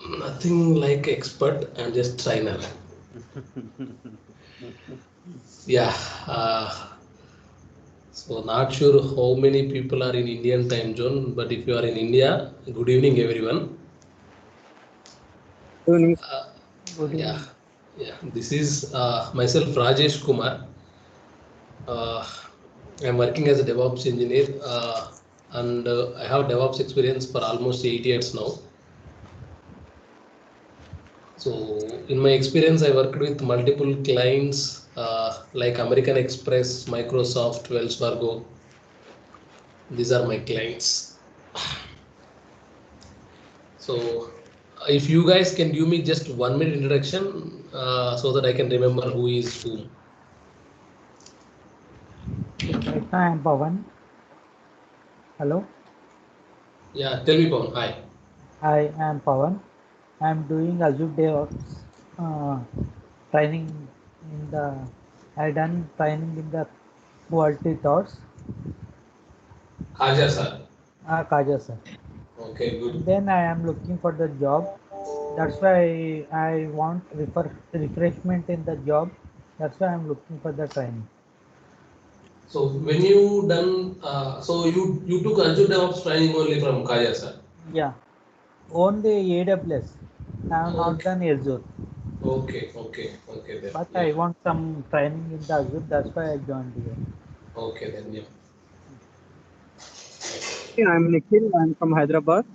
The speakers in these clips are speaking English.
Nothing like expert. I'm just trainer. Yeah. Uh, so not sure how many people are in Indian time zone, but if you are in India, good evening everyone. Evening. Uh, Good yeah, evening. yeah. This is myself Rajesh Kumar. Uh, I'm working as a DevOps engineer, and I have DevOps experience for almost 8 years now. So in my experience, I worked with multiple clients like American Express, Microsoft, Wells Fargo. These are my clients. So if you guys can give me just 1 minute introduction so that I can remember who is whom. Right now I am Pawan. Hello, Yeah, tell me, Pawan. Hi. I am Pawan. I am doing Azure DevOps uh, training in the. I done training in the Quality Thoughts, Khaja sir. Kaja sir. Okay, And good. then I am looking for the job. That's why I want refreshment in the job. That's why I'm looking for the training. So when you done, so you took Azure DevOps training only from Khaja sir. Yeah, only AWS. I have not Okay, done Azure, okay then. but Yeah, I want some training in the Azure. That's why I joined here. okay then. Yeah. I'm Nikhil. I'm from Hyderabad.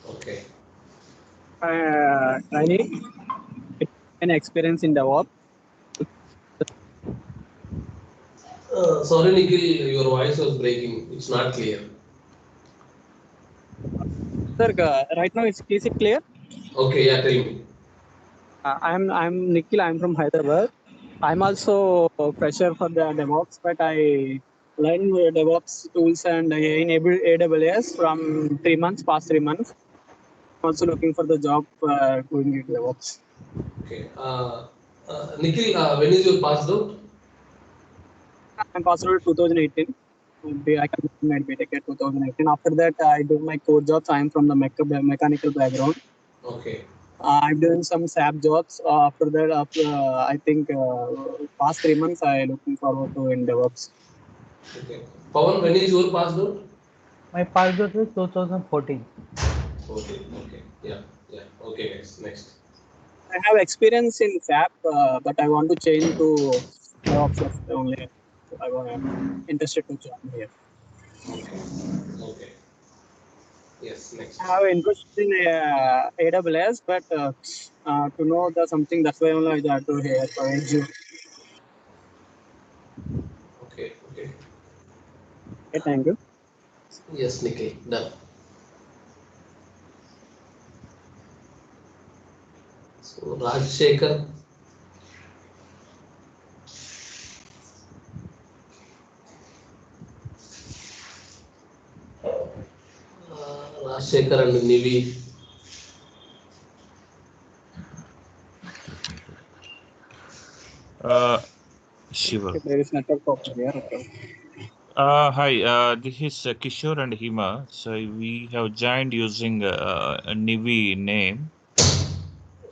Okay. I need an experience in DevOps. Sorry, Nikhil, your voice was breaking. It's not clear. Sir, right now is it clear? Okay, yeah, tell me. I'm Nikhil. I'm from Hyderabad. I'm also a fresher for the DevOps, but I learned DevOps tools and in AWS from 3 months, past 3 months. Also looking for the job doing DevOps. Okay. Nikhil, when is your passed out? I'm passed out 2018. I completed my BTech at 2018. After that, I do my core jobs. I'm from the mechanical background. Okay. I'm doing some SAP jobs. After that, I think past 3 months, I looking forward to in DevOps. Okay. Pawan, when is your passed out? My password is 2014. Okay. Okay. Yeah. Yeah. Okay, guys. Next. I have experience in SAP, but I want to change to DevOps only. I'm interested to join here. Okay. Okay. Yes. I Next. have interest in AWS, but to know the something that's why only I have to here for Azure. Okay. Okay. Okay, thank you. Yes, Nikhil. Done. So Rajshekhar. Rajshekhar and Nivi. Shiva. Okay, there is network problem here. Okay. Hi, this is Kishore and Hima. So we have joined using a Nivi name.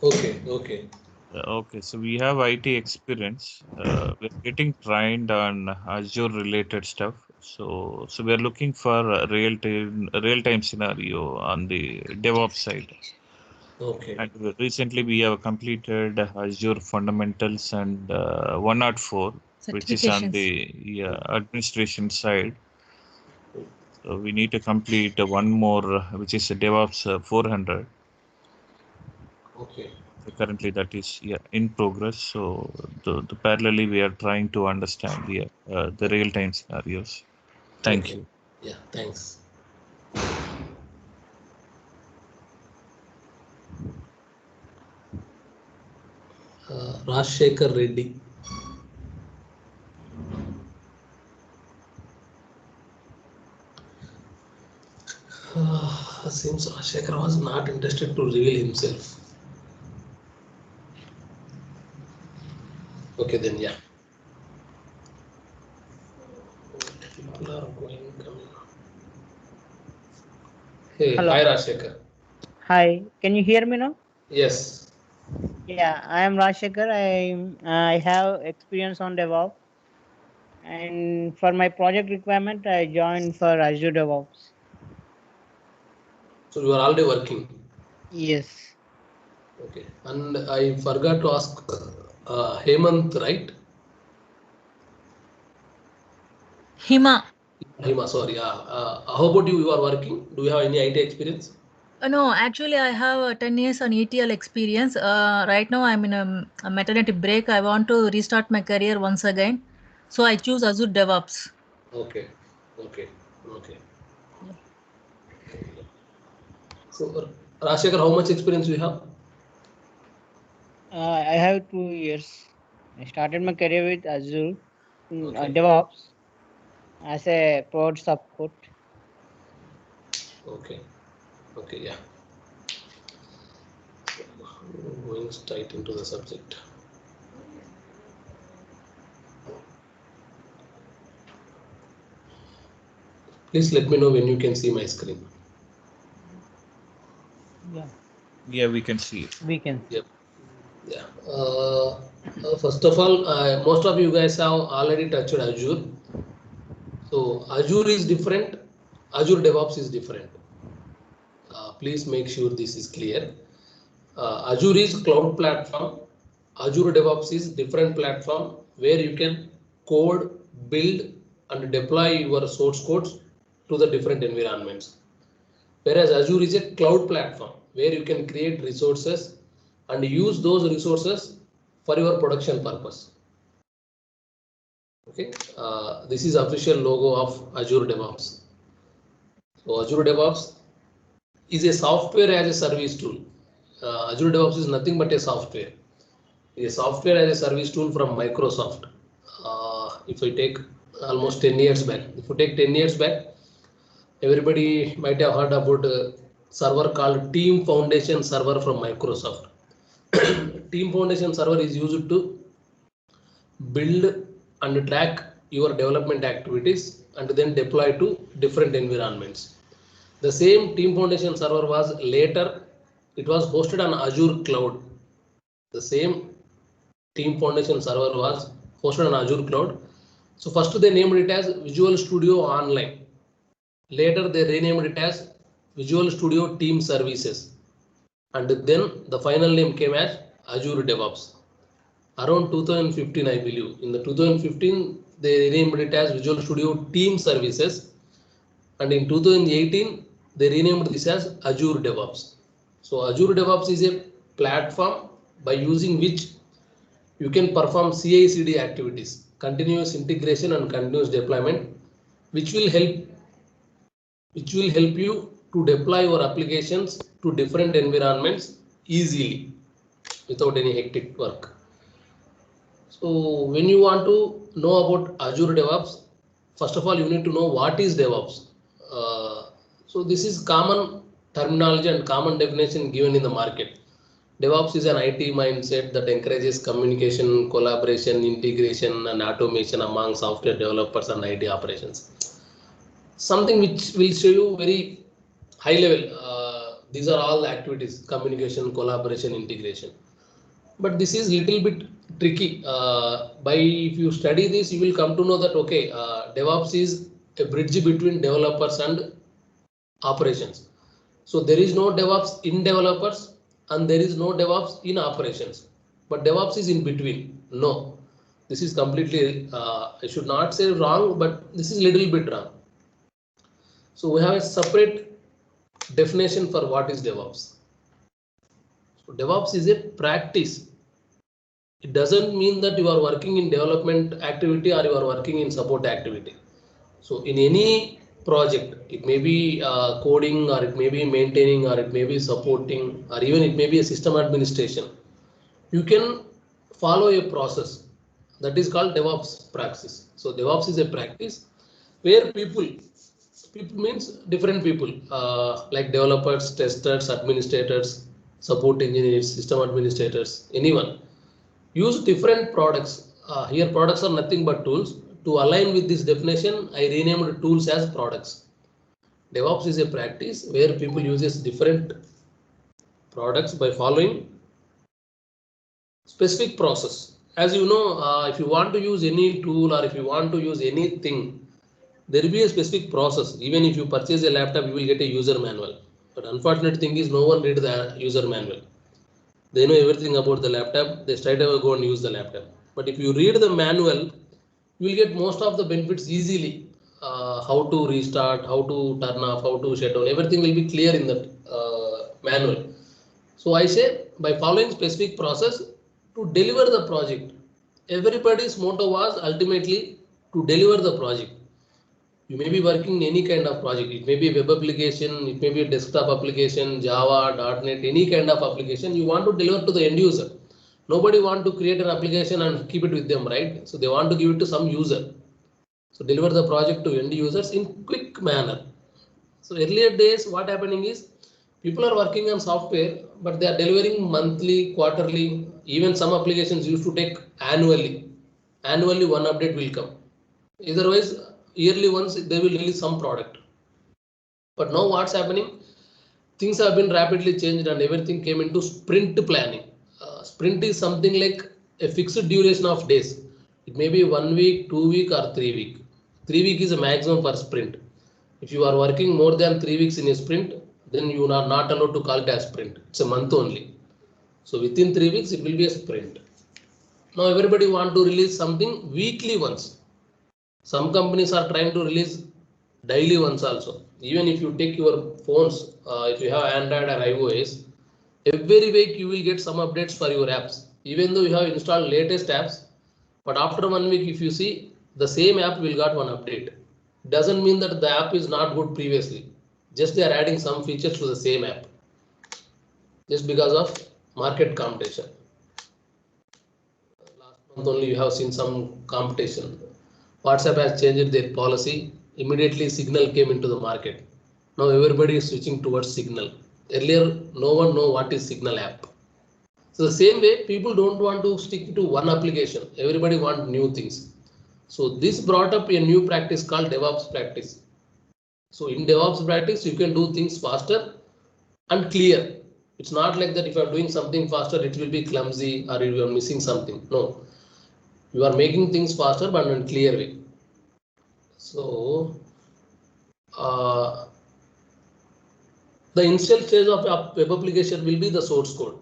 Okay. Okay. Okay, so we have IT experience. We're getting trained on Azure related stuff. So we're looking for a real time scenario on the DevOps side. Okay. And recently we have completed Azure fundamentals and 104, which is on the administration side. So we need to complete one more, which is a DevOps 400. Okay. So currently that is in progress. So the parallelly we are trying to understand the real time scenarios. Thank Okay. you. Yeah. Thanks. Rajshekhar Reddy. Seems Rajshekhar was not interested to reveal himself. Okay, then yeah. People are going, coming. Hey, Hello. hi Rajshekhar. Hi, can you hear me now? Yes. Yeah, I am Rajshekhar. I have experience on DevOps, and for my project requirement, I joined for Azure DevOps. So you are already working. Yes. Okay. And I forgot to ask Hemant, right? Hima. Hema, sorry. How about you? You are working? Do you have any IT experience? No, actually, I have 10 years on ETL experience. Right now, I'm in a maternity break. I want to restart my career once again. So I choose Azure DevOps. Okay. Okay. Okay. Yeah. So, Rajshekhar, how much experience you have? I have 2 years. I started my career with Azure Okay. DevOps as a prod support. Okay. Okay. Yeah. Going straight into the subject. Please let me know when you can see my screen. Yeah, Yeah, we can see it. we can see. Yep. Yeah. First of all, most of you guys have already touched Azure. So Azure is different. Azure DevOps is different. Please make sure this is clear. Azure is cloud platform. Azure DevOps is different platform where you can code, build, and deploy your source codes to the different environments. Whereas Azure is a cloud platform where you can create resources and use those resources for your production purpose. Okay, this is official logo of Azure DevOps. So Azure DevOps is a software as a service tool. Azure DevOps is nothing but a software. A software as a service tool from Microsoft. If I take almost 10 years back, if you take 10 years back, everybody might have heard about a server called Team Foundation server from Microsoft. Team Foundation server is used to build and track your development activities and then deploy to different environments. The same Team Foundation server was later, it was hosted on Azure Cloud. The same Team Foundation server was hosted on Azure Cloud. So first they named it as Visual Studio Online. Later they renamed it as Visual Studio Team Services. And then the final name came as Azure DevOps. Around 2015, I believe. In the 2015, they renamed it as Visual Studio Team Services. And in 2018, they renamed this as Azure DevOps. So Azure DevOps is a platform by using which you can perform CI/CD activities, continuous integration and continuous deployment, which will help you to deploy your applications to different environments easily without any hectic work. So when you want to know about Azure DevOps, first of all, you need to know what is DevOps. So this is common terminology and common definition given in the market. DevOps is an IT mindset that encourages communication, collaboration, integration, and automation among software developers and IT operations. Something which will show you very high level. These are all activities: communication, collaboration, integration. But this is little bit tricky. By if you study this, you will come to know that okay, DevOps is a bridge between developers and operations. So there is no DevOps in developers and there is no DevOps in operations. But DevOps is in between. No, this is completely. I should not say wrong, but this is little bit wrong. So we have a separate definition for what is DevOps. So DevOps is a practice. It doesn't mean that you are working in development activity or you are working in support activity. So in any project, it may be coding or it may be maintaining or it may be supporting or even it may be a system administration. You can follow a process that is called DevOps practice. So DevOps is a practice where people means different people like developers, testers, administrators, support engineers, system administrators, anyone use different products. Here products are nothing but tools. To align with this definition, I renamed tools as products. DevOps is a practice where people uses different products by following specific process. As you know, if you want to use any tool or if you want to use anything, there will be a specific process. Even if you purchase a laptop, you will get a user manual. But unfortunate thing is no one read the user manual. They know everything about the laptop. They straight away go and use the laptop. But if you read the manual, you will get most of the benefits easily. How to restart, how to turn off, how to shut down. Everything will be clear in that manual. So I say by following specific process to deliver the project. Everybody's motto was ultimately to deliver the project. You may be working any kind of project. It may be a web application, it may be a desktop application, Java, .NET, any kind of application. You want to deliver to the end user. Nobody want to create an application and keep it with them, right? So they want to give it to some user. So deliver the project to end users in quick manner. So earlier days, what happening is people are working on software, but they are delivering monthly, quarterly, even some applications used to take annually. Annually one update will come. Otherwise, yearly once they will release some product. But now what's happening? Things have been rapidly changed and everything came into sprint planning. Sprint is something like a fixed duration of days. It may be 1 week, 2 week or 3 week. 3 week is a maximum for sprint. If you are working more than 3 weeks in a sprint, then you are not allowed to call it as sprint. It's a month only. So within 3 weeks, it will be a sprint. Now everybody want to release something weekly once. Some companies are trying to release daily ones also. Even if you take your phones, if you have Android or iOS, every week you will get some updates for your apps. Even though you have installed latest apps, but after 1 week, if you see, the same app will got one update. Doesn't mean that the app is not good previously. Just they are adding some features to the same app. Just because of market competition. Last month only you have seen some competition. WhatsApp has changed their policy. Immediately Signal came into the market. Now everybody is switching towards Signal. Earlier, no one know what is Signal app. So the same way, people don't want to stick to one application. Everybody want new things. So this brought up a new practice called DevOps practice. So in DevOps practice, you can do things faster and clear. It's not like that if you are doing something faster, it will be clumsy or you are missing something. No, you are making things faster but in a clear way. So the initial stage of web application will be the source code.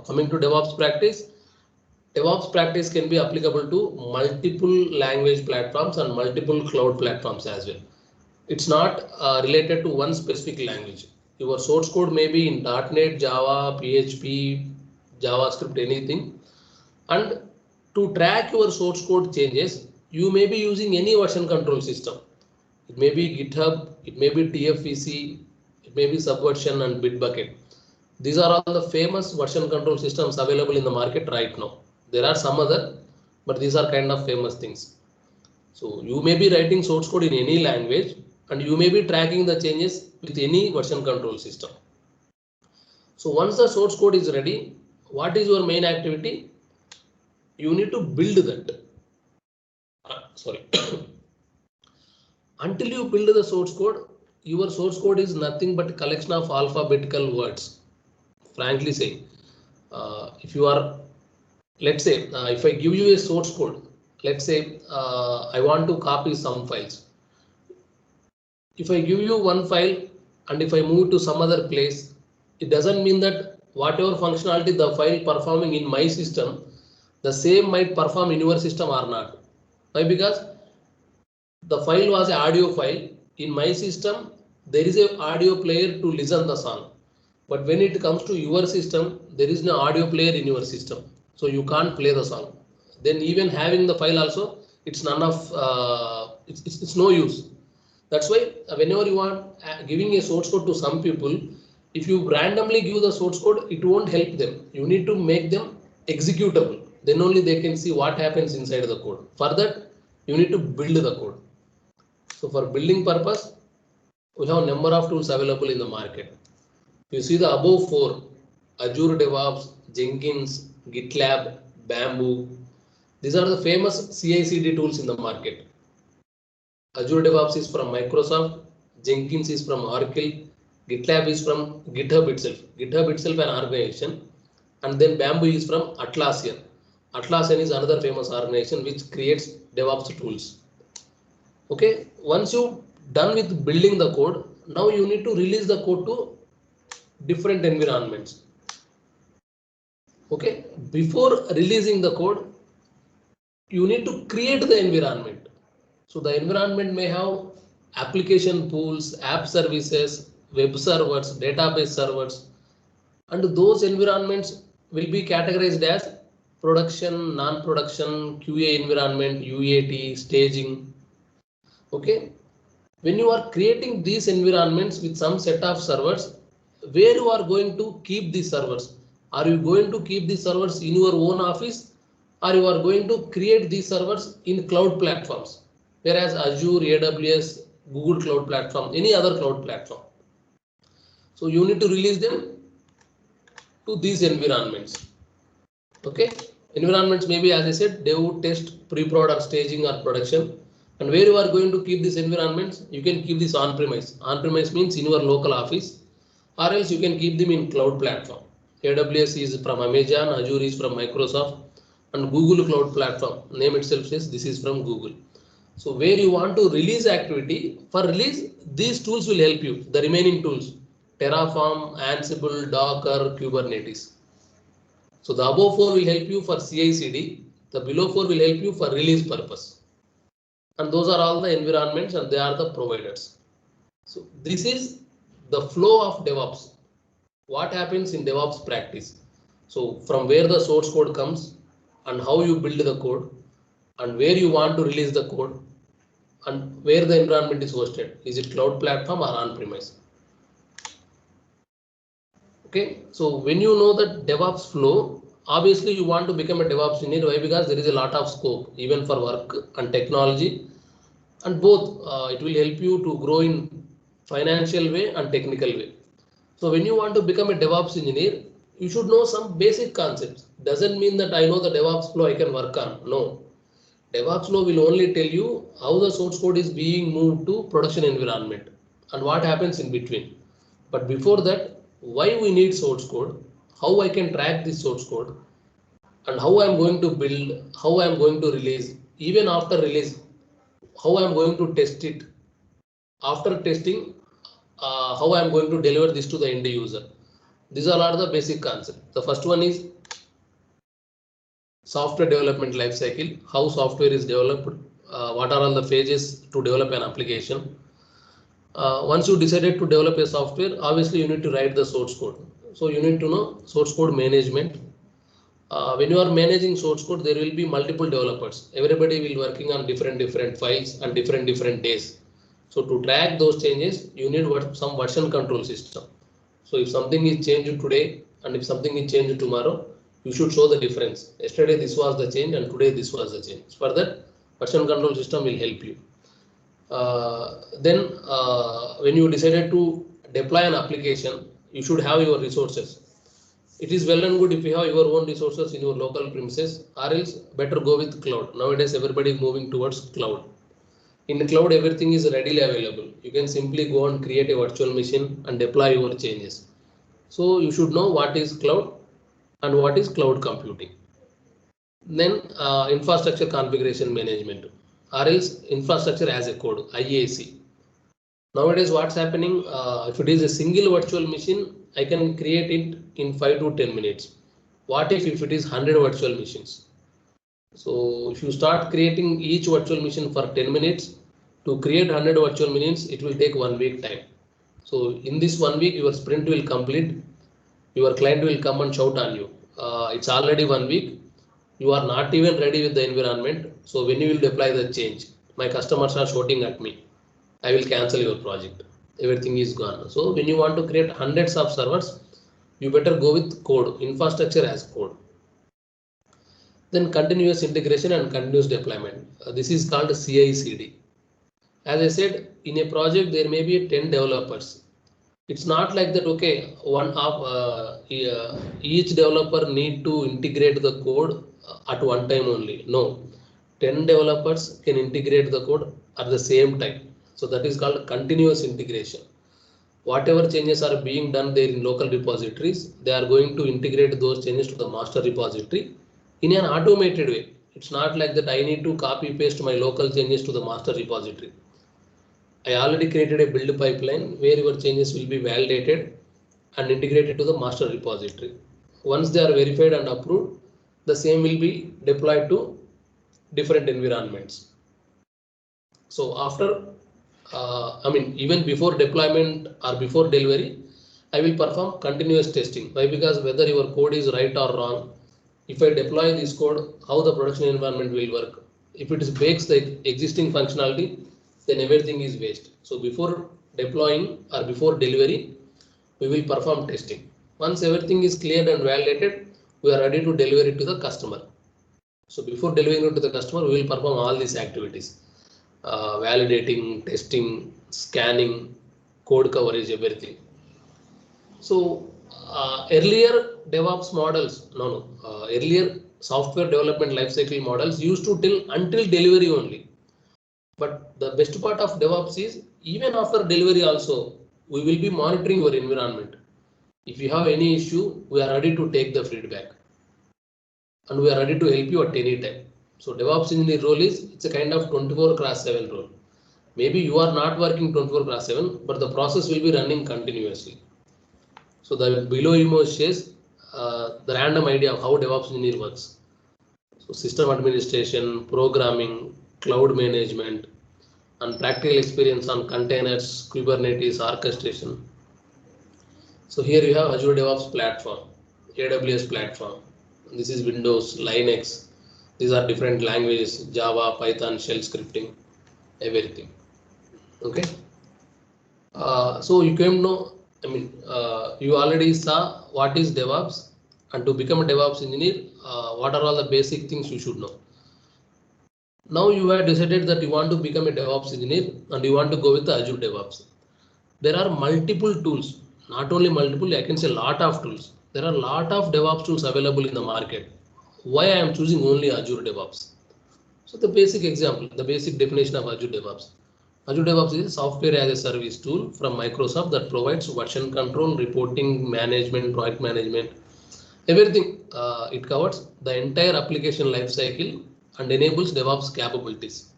Coming to DevOps practice can be applicable to multiple language platforms and multiple cloud platforms as well. It's not related to one specific language. Your source code may be in .NET, Java, PHP, JavaScript, anything. And to track your source code changes, you may be using any version control system. It may be GitHub, it may be TFVC, it may be Subversion and Bitbucket. These are all the famous version control systems available in the market right now. There are some other, but these are kind of famous things. So you may be writing source code in any language and you may be tracking the changes with any version control system. So once the source code is ready, what is your main activity? You need to build that. Until you build the source code, your source code is nothing but a collection of alphabetical words. Frankly saying, if you are, let's say, if I give you a source code, let's say I want to copy some files. If I give you one file and if I move to some other place, it doesn't mean that whatever functionality the file performing in my system, the same might perform in your system or not. Why? Because the file was an audio file. In my system, there is an audio player to listen the song. But when it comes to your system, there is no audio player in your system. So you can't play the song. Then even having the file also, it's none of, it's no use. That's why whenever you are giving a source code to some people, if you randomly give the source code, it won't help them. You need to make them executable. Then only they can see what happens inside the code. For that, you need to build the code. So for building purpose, we have a number of tools available in the market. You see the above four, Azure DevOps, Jenkins, GitLab, Bamboo. These are the famous CI/CD tools in the market. Azure DevOps is from Microsoft, Jenkins is from Oracle, GitLab is from GitHub itself. GitHub itself an organization, and then Bamboo is from Atlassian. Atlassian is another famous organization which creates DevOps tools. Okay, once you done with building the code, now you need to release the code to different environments. Okay, before releasing the code, you need to create the environment. So the environment may have application pools, app services, web servers, database servers, and those environments will be categorized as production, non-production, QA environment, UAT, staging. Okay, when you are creating these environments with some set of servers, where you are going to keep these servers? Are you going to keep these servers in your own office, or you are going to create these servers in cloud platforms, whereas Azure, AWS, Google Cloud Platform, any other cloud platform? So you need to release them to these environments. Okay, environments maybe, as I said, they would test pre-prod or staging or production. And where you are going to keep these environments, you can keep this on-premise. On-premise means in your local office, or else you can keep them in cloud platform. AWS is from Amazon, Azure is from Microsoft, and Google Cloud Platform, name itself says this is from Google. So where you want to release activity, for release, these tools will help you, the remaining tools, Terraform, Ansible, Docker, Kubernetes. So the above 4 will help you for CI/CD, the below 4 will help you for release purpose. And those are all the environments and they are the providers. So this is the flow of DevOps. What happens in DevOps practice? So from where the source code comes and how you build the code and where you want to release the code and where the environment is hosted. Is it cloud platform or on-premise? Okay, so when you know the DevOps flow, obviously you want to become a DevOps engineer. Why? Because there is a lot of scope even for work and technology, and both it will help you to grow in financial way and technical way. So when you want to become a DevOps engineer, you should know some basic concepts. Doesn't mean that I know the DevOps flow I can work on. No. DevOps flow will only tell you how the source code is being moved to production environment and what happens in between. But before that, why we need source code, how I can track this source code, and how I am going to build, how I am going to release, even after release, how I am going to test it. After testing, how I am going to deliver this to the end user. These all are the basic concepts. The first one is software development life cycle, how software is developed, what are all the phases to develop an application. Once you decided to develop a software, obviously you need to write the source code. So you need to know source code management. When you are managing source code, there will be multiple developers. Everybody will be working on different files and different days. So to track those changes, you need some version control system. So if something is changed today and if something is changed tomorrow, you should show the difference. Yesterday this was the change and today this was the change. For that, version control system will help you. Then when you decided to deploy an application, you should have your resources. It is well and good if you have your own resources in your local premises, or else better go with cloud. Nowadays everybody is moving towards cloud. In the cloud, everything is readily available. You can simply go and create a virtual machine and deploy your changes. So you should know what is cloud and what is cloud computing. Then infrastructure configuration management, or else infrastructure as a code, IAC. Nowadays what's happening, if it is a single virtual machine, I can create it in 5 to 10 minutes. What if it is 100 virtual machines? So if you start creating each virtual machine for 10 minutes, to create 100 virtual machines, it will take 1 week time. So in this 1 week, your sprint will complete. Your client will come and shout on you. It's already 1 week. You are not even ready with the environment. So when you will deploy the change, my customers are shouting at me. I will cancel your project. Everything is gone. So when you want to create hundreds of servers, you better go with code, infrastructure as code. Then continuous integration and continuous deployment. This is called CI/CD. As I said, in a project there may be 10 developers. It's not like that. Okay, each developer need to integrate the code at one time only. No, 10 developers can integrate the code at the same time. So that is called continuous integration. whatever changes are being done there in local repositories, they are going to integrate those changes to the master repository in an automated way. It's not like that I need to copy paste my local changes to the master repository. I already created a build pipeline where your changes will be validated and integrated to the master repository. Once they are verified and approved, the same will be deployed to different environments. So after, even before deployment or before delivery, I will perform continuous testing. Why? Because whether your code is right or wrong, if I deploy this code, how the production environment will work. If it breaks the existing functionality, then everything is waste. So before deploying or before delivery, we will perform testing. Once everything is cleared and validated, we are ready to deliver it to the customer. So before delivering it to the customer, we will perform all these activities. Validating, testing, scanning, code coverage, everything. So earlier DevOps models, earlier software development lifecycle models used to tell until delivery only. But the best part of DevOps is even after delivery also, we will be monitoring your environment. If you have any issue, we are ready to take the feedback. And we are ready to help you at any time. So DevOps engineer role is, it's a kind of 24/7 role. Maybe you are not working 24/7, but the process will be running continuously. So the below image says the random idea of how DevOps engineer works. So system administration, programming, cloud management, and practical experience on containers, Kubernetes, orchestration. So here you have Azure DevOps platform, AWS platform. This is Windows, Linux. These are different languages, Java, Python, shell scripting, everything. Okay. So you came to know, you already saw what is DevOps, and to become a DevOps engineer, what are all the basic things you should know. Now you have decided that you want to become a DevOps engineer and you want to go with the Azure DevOps. There are multiple tools, not only multiple, I can say lot of tools. There are a lot of DevOps tools available in the market. Why I am choosing only Azure DevOps? So the basic example, the basic definition of Azure DevOps. Azure DevOps is a software as a service tool from Microsoft that provides version control, reporting, management, project management, everything. It covers the entire application lifecycle and enables DevOps capabilities.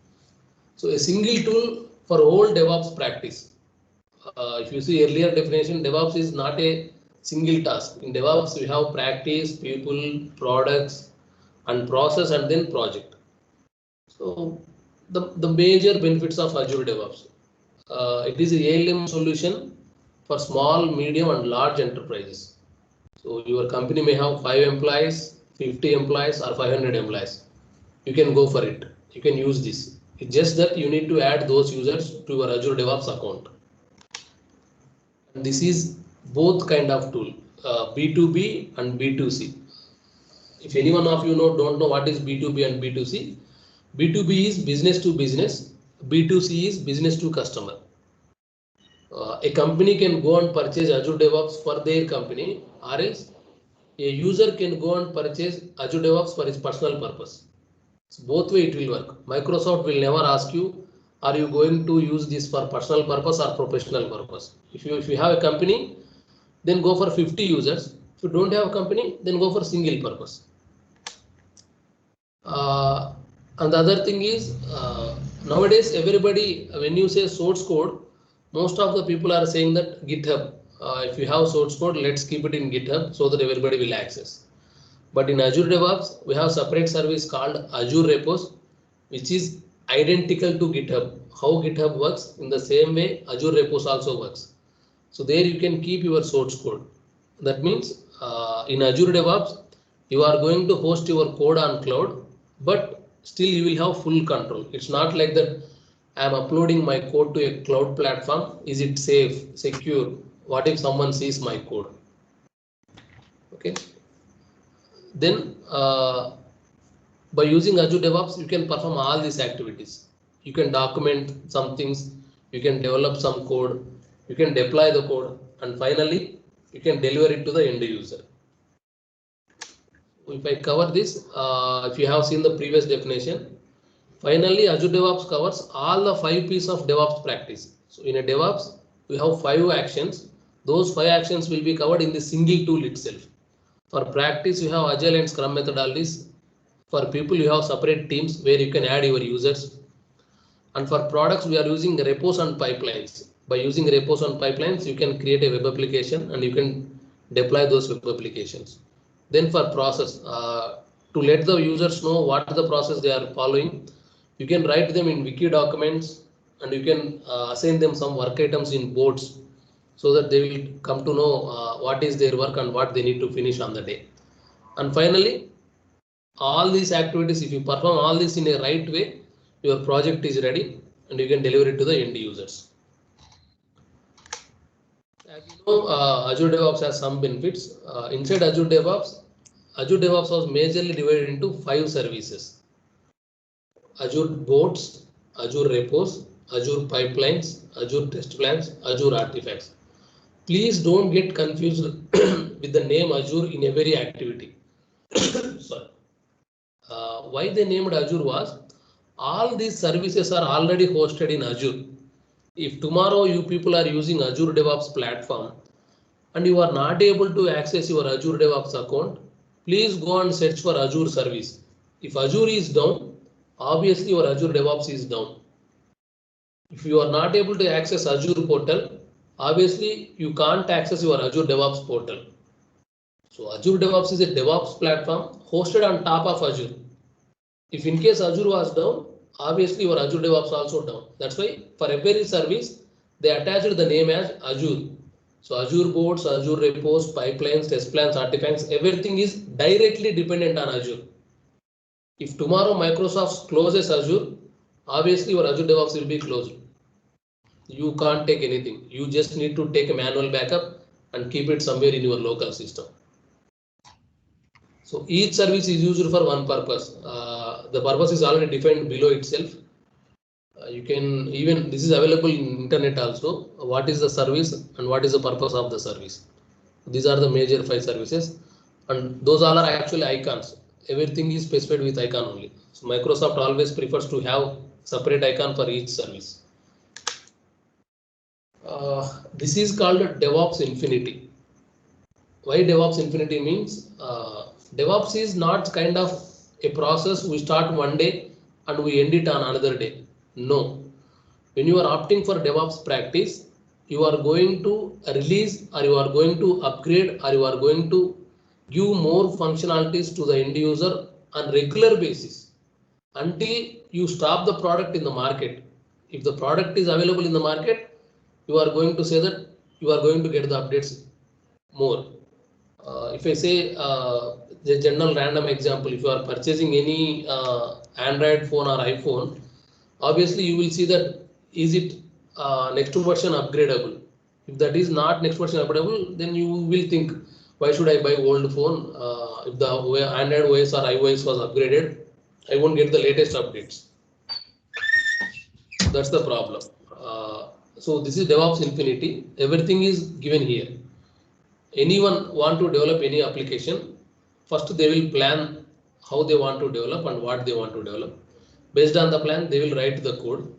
So a single tool for whole DevOps practice. If you see earlier definition, DevOps is not a single task. In DevOps, we have practice, people, products, and process, and then project. So the major benefits of Azure DevOps. It is a ALM solution for small, medium, and large enterprises. So your company may have 5 employees, 50 employees, or 500 employees. You can go for it. You can use this. It's just that you need to add those users to your Azure DevOps account. And this is both kind of tool, B2B and B2C. If any one of you don't know what is B2B and B2C, B2B is business to business, B2C is business to customer. A company can go and purchase Azure DevOps for their company, or else a user can go and purchase Azure DevOps for his personal purpose. So both way it will work. Microsoft will never ask you, are you going to use this for personal purpose or professional purpose? If you have a company, then go for 50 users. If you don't have a company, then go for single purpose. And the other thing is, nowadays everybody, when you say source code, most of the people are saying that GitHub. If you have source code, let's keep it in GitHub so that everybody will access. But in Azure DevOps, we have separate service called Azure Repos, which is identical to GitHub. How GitHub works, in the same way Azure Repos also works. So there you can keep your source code. That means in Azure DevOps, you are going to host your code on cloud, but still you will have full control. It's not like that I am uploading my code to a cloud platform. Is it safe, secure? What if someone sees my code? Okay. Then by using Azure DevOps, you can perform all these activities. You can document some things, you can develop some code, you can deploy the code, and finally you can deliver it to the end user. If I cover this, if you have seen the previous definition, finally Azure DevOps covers all the 5 P's of DevOps practice. So in a DevOps, we have 5 actions. Those 5 actions will be covered in the single tool itself. For practice, you have Agile and Scrum methodologies. For people, you have separate teams where you can add your users. And for products, we are using repos and pipelines. By using repos and pipelines, you can create a web application and you can deploy those web applications. Then for process, to let the users know what the process they are following, you can write them in wiki documents and you can assign them some work items in boards so that they will come to know what is their work and what they need to finish on the day. And finally, all these activities, if you perform all this in a right way, your project is ready and you can deliver it to the end users. As you know, Azure DevOps has some benefits. Inside Azure DevOps was majorly divided into 5 services: Azure Boards, Azure Repos, Azure Pipelines, Azure Test Plans, Azure Artifacts. Please don't get confused with the name Azure in every activity. Sorry. Why they named Azure was, all these services are already hosted in Azure. If tomorrow you people are using Azure DevOps platform and you are not able to access your Azure DevOps account, please go and search for Azure service. If Azure is down, obviously your Azure DevOps is down. If you are not able to access Azure portal, obviously you can't access your Azure DevOps portal. So Azure DevOps is a DevOps platform hosted on top of Azure. If in case Azure was down, obviously your Azure DevOps also down. That's why for every service, they attached the name as Azure. So Azure Boards, Azure Repos, Pipelines, Test Plans, Artifacts, everything is directly dependent on Azure. If tomorrow Microsoft closes Azure, obviously your Azure DevOps will be closed. You can't take anything. You just need to take a manual backup and keep it somewhere in your local system. So each service is used for one purpose. The purpose is already defined below itself. You can even, this is available in internet also. What is the service and what is the purpose of the service? These are the major 5 services, and those all are actually icons. Everything is specified with icon only. So Microsoft always prefers to have separate icon for each service. This is called DevOps Infinity. Why DevOps Infinity means? DevOps is not kind of a process we start one day and we end it on another day. No. When you are opting for DevOps practice, you are going to release or you are going to upgrade or you are going to give more functionalities to the end user on regular basis until you stop the product in the market. If the product is available in the market, you are going to say that you are going to get the updates more. If I say the general random example, if you are purchasing any Android phone or iPhone, obviously you will see that is it next version upgradable. If that is not next version upgradable, then you will think, why should I buy old phone? If the Android OS or iOS was upgraded, I won't get the latest updates. That's the problem. So this is DevOps Infinity. Everything is given here. Anyone want to develop any application, first they will plan how they want to develop and what they want to develop. Based on the plan, they will write the code.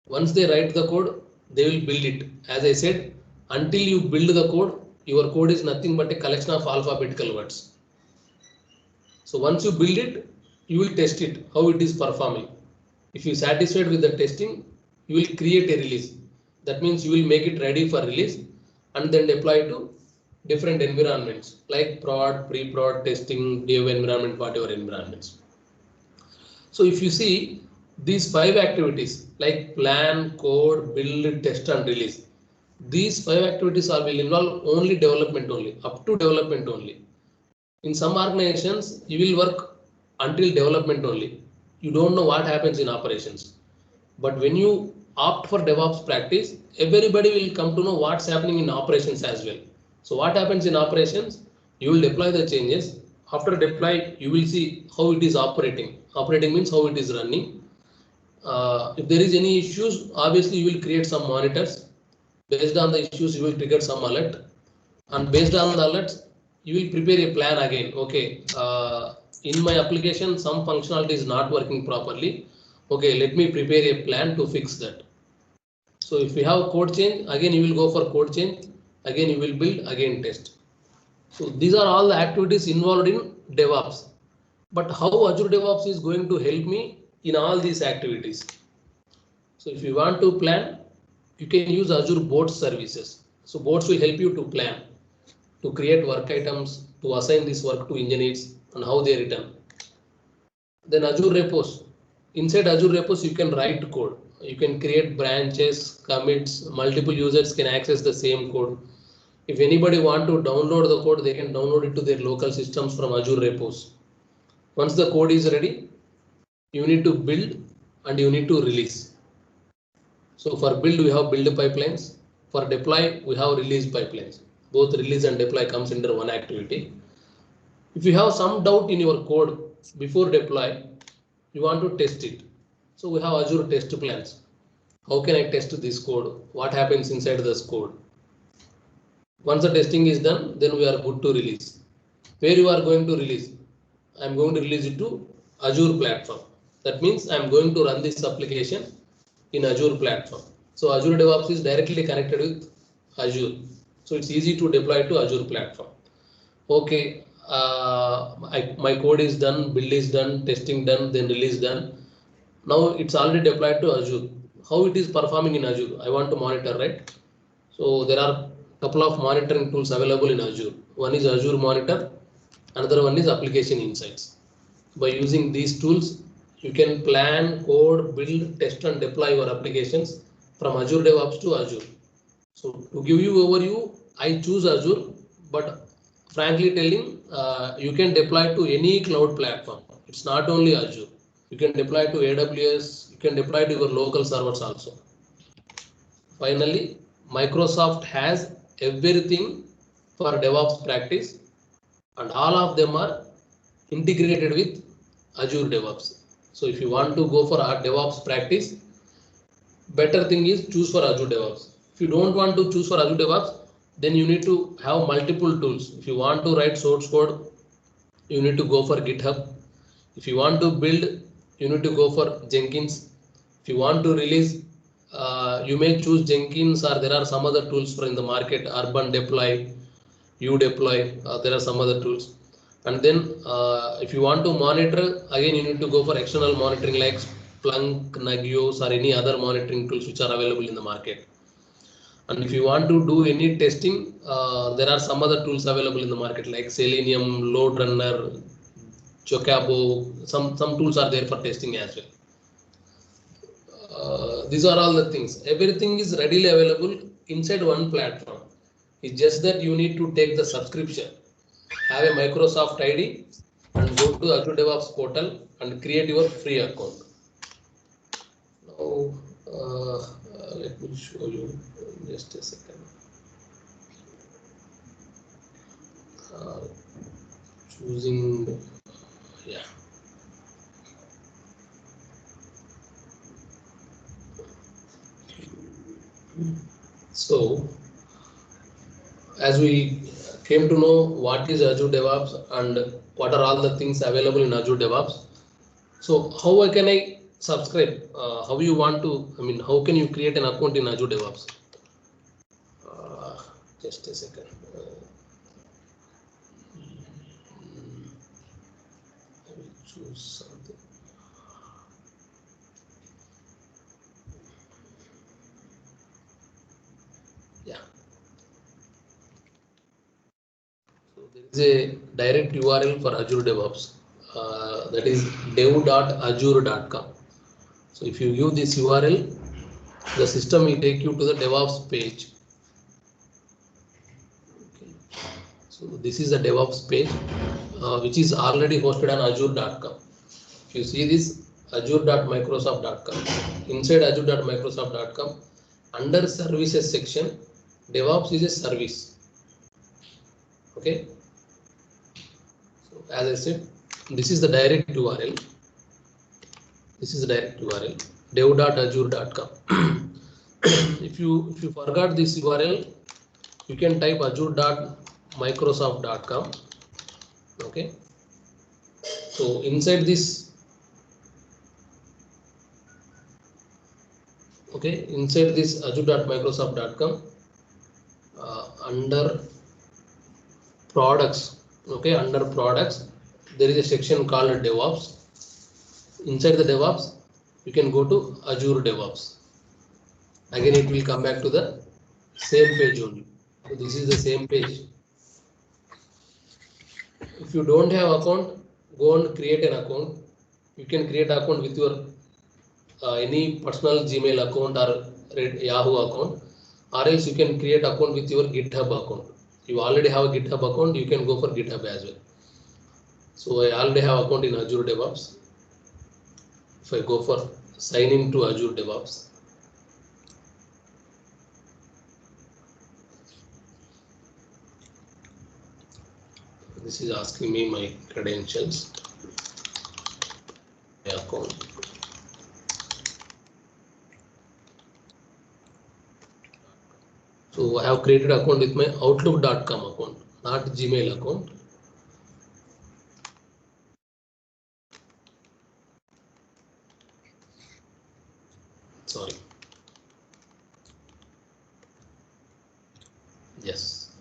Once they write the code, they will build it. As I said, until you build the code, your code is nothing but a collection of alphabetical words. So once you build it, you will test it, how it is performing. If you are satisfied with the testing, you will create a release. That means you will make it ready for release and then deploy to different environments like prod, pre-prod, testing, dev environment, whatever environments. So if you see these 5 activities like plan, code, build, test and release, these 5 activities will involve only development only, up to development only. In some organizations, you will work until development only. You don't know what happens in operations. But when you opt for DevOps practice, everybody will come to know what's happening in operations as well. So what happens in operations? You will deploy the changes. After deploy, you will see how it is operating. Operating means how it is running. If there is any issues, obviously you will create some monitors. Based on the issues, you will trigger some alert. And based on the alerts, you will prepare a plan again. Okay, in my application, some functionality is not working properly. Okay, let me prepare a plan to fix that. So if we have code change, again you will go for code change, again you will build, again test. So these are all the activities involved in DevOps. But how Azure DevOps is going to help me in all these activities? So if you want to plan, you can use Azure Bots services. So Bots will help you to plan, to create work items, to assign this work to engineers and how they return. Then Azure Repos. Inside Azure Repos, you can write code. You can create branches, commits, multiple users can access the same code. If anybody want to download the code, they can download it to their local systems from Azure Repos. Once the code is ready, you need to build and you need to release. So for build, we have build pipelines. For deploy, we have release pipelines. Both release and deploy comes under one activity. If you have some doubt in your code before deploy, you want to test it. So we have Azure test plans. How can I test this code? What happens inside this code? Once the testing is done, then we are good to release. Where you are going to release? I am going to release it to Azure platform. That means I am going to run this application in Azure platform. So Azure DevOps is directly connected with Azure. So it's easy to deploy to Azure platform. Okay, my code is done, build is done, testing done, then release done. Now it's already deployed to Azure. How it is performing in Azure? I want to monitor, right? So there are a couple of monitoring tools available in Azure. One is Azure Monitor, another one is Application Insights. By using these tools, you can plan, code, build, test and deploy your applications from Azure DevOps to Azure. So to give you overview, I choose Azure, but frankly telling, you can deploy to any cloud platform. It's not only Azure. You can deploy to AWS, you can deploy to your local servers also. Finally, Microsoft has everything for DevOps practice and all of them are integrated with Azure DevOps. So if you want to go for a DevOps practice, better thing is choose for Azure DevOps. If you don't want to choose for Azure DevOps, then you need to have multiple tools. If you want to write source code, you need to go for GitHub. If you want to build, you need to go for Jenkins. If you want to release, you may choose Jenkins or there are some other tools for in the market, Urban Deploy, udeploy, there are some other tools. And then if you want to monitor, again you need to go for external monitoring like Splunk, Nagios or any other monitoring tools which are available in the market. And if you want to do any testing, there are some other tools available in the market like Selenium, Load Runner, Chocabo, some tools are there for testing as well. These are all the things. Everything is readily available inside one platform. It's just that you need to take the subscription, have a Microsoft ID and go to Azure DevOps portal and create your free account. Now, let me show you just a second. Choosing, yeah. So, as we came to know what is Azure DevOps and what are all the things available in Azure DevOps. So how can I subscribe? How you want to, how can you create an account in Azure DevOps? Just a second. I will choose something. Yeah. So there is a direct URL for Azure DevOps. That is dev.azure.com. So if you give this URL, the system will take you to the DevOps page. Okay. So this is the DevOps page, which is already hosted on azure.com. If you see this azure.microsoft.com, inside azure.microsoft.com, under services section, DevOps is a service. Okay. So as I said, this is the direct URL. This is the direct URL, dev.azure.com. If you forgot this URL, you can type azure.microsoft.com. Okay. So inside this, Okay, inside this azure.microsoft.com, under products, okay, under products, there is a section called DevOps. Inside the DevOps, you can go to Azure DevOps. Again, it will come back to the same page only. So this is the same page. If you don't have account, go and create an account. You can create account with your any personal Gmail account or Yahoo account, or else you can create account with your GitHub account. You already have a GitHub account, you can go for GitHub as well. So I already have account in Azure DevOps. If I go for sign in to Azure DevOps, this is asking me my credentials, my account. So I have created account with my Outlook.com account, not Gmail account. Sorry. Yes.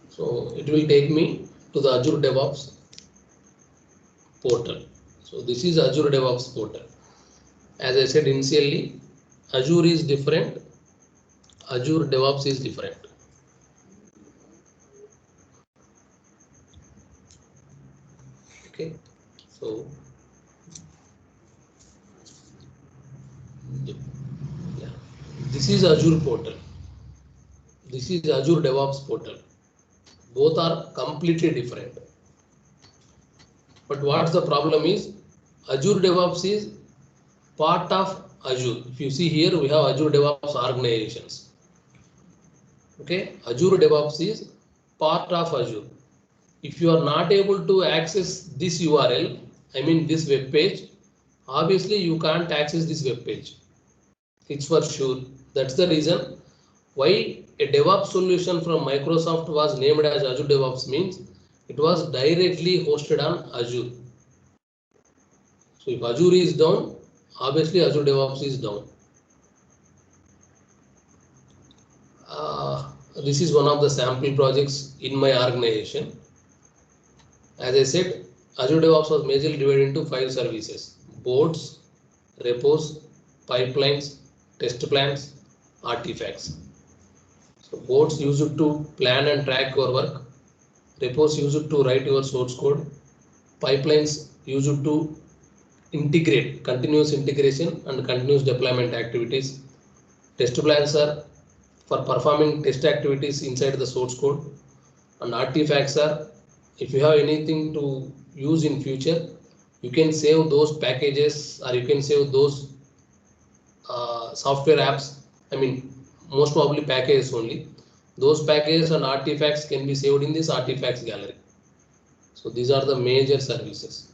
So it will take me to the Azure DevOps portal. So this is Azure DevOps portal. As I said initially, Azure is different, Azure DevOps is different. Okay, so yeah, this is Azure portal. This is Azure DevOps portal. Both are completely different. But what's the problem is Azure DevOps is part of Azure. If you see here, we have Azure DevOps organizations. Okay, Azure DevOps is part of Azure. If you are not able to access this URL, I mean this web page, obviously you can't access this web page. It's for sure. That's the reason why a DevOps solution from Microsoft was named as Azure DevOps means it was directly hosted on Azure. So if Azure is down, obviously Azure DevOps is down. This is one of the sample projects in my organization. As I said, Azure DevOps was majorly divided into 5 services: boards, repos, pipelines, test plans, artifacts. So boards use it to plan and track your work. Repos use it to write your source code. Pipelines use it to integrate, continuous integration and continuous deployment activities. Test plans are for performing test activities inside the source code. And artifacts are if you have anything to use in future, you can save those packages or you can save those software apps. I mean, most probably packages only. Those packages and artifacts can be saved in this artifacts gallery. So these are the major services.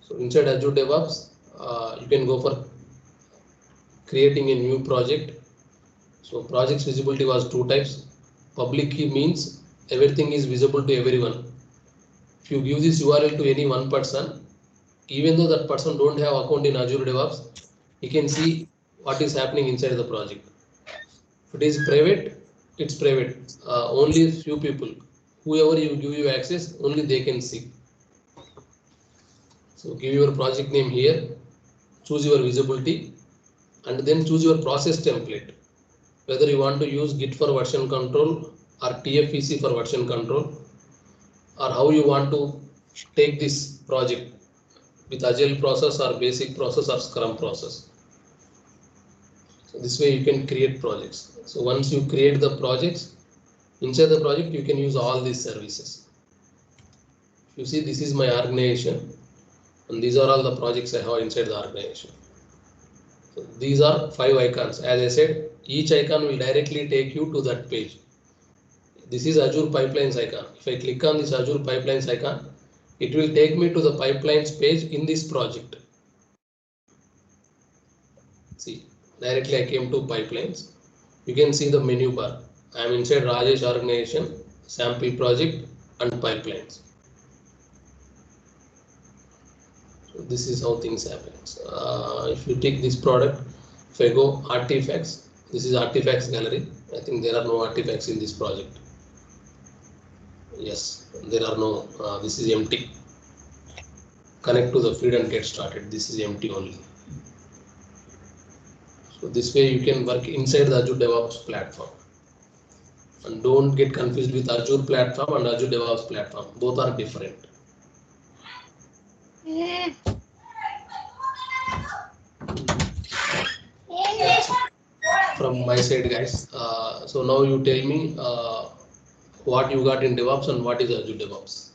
So inside Azure DevOps, you can go for creating a new project. So projects visibility was 2 types. Public key means everything is visible to everyone. If you give this URL to any one person, even though that person don't have account in Azure DevOps, he can see what is happening inside the project. If it is private, it's private. Only few people, whoever you give you access, only they can see. So give your project name here, choose your visibility, and then choose your process template. Whether you want to use Git for version control or TFEC for version control, or how you want to take this project with Agile process or basic process or Scrum process. So this way you can create projects. So once you create the projects, inside the project you can use all these services. You see, this is my organization and these are all the projects I have inside the organization. So these are 5 icons. As I said, each icon will directly take you to that page. This is Azure Pipelines icon. If I click on this Azure Pipelines icon, it will take me to the pipelines page in this project. See, directly I came to pipelines. You can see the menu bar. I am inside Rajesh organization, sample project and pipelines. So this is how things happen. If you take this product, if I go artifacts, this is artifacts gallery. I think there are no artifacts in this project. Yes, there are no, this is empty. Connect to the feed and get started. This is empty only. So this way you can work inside the Azure DevOps platform. And don't get confused with Azure platform and Azure DevOps platform. Both are different. From my side, guys. So now you tell me what you got in DevOps and what is Azure DevOps.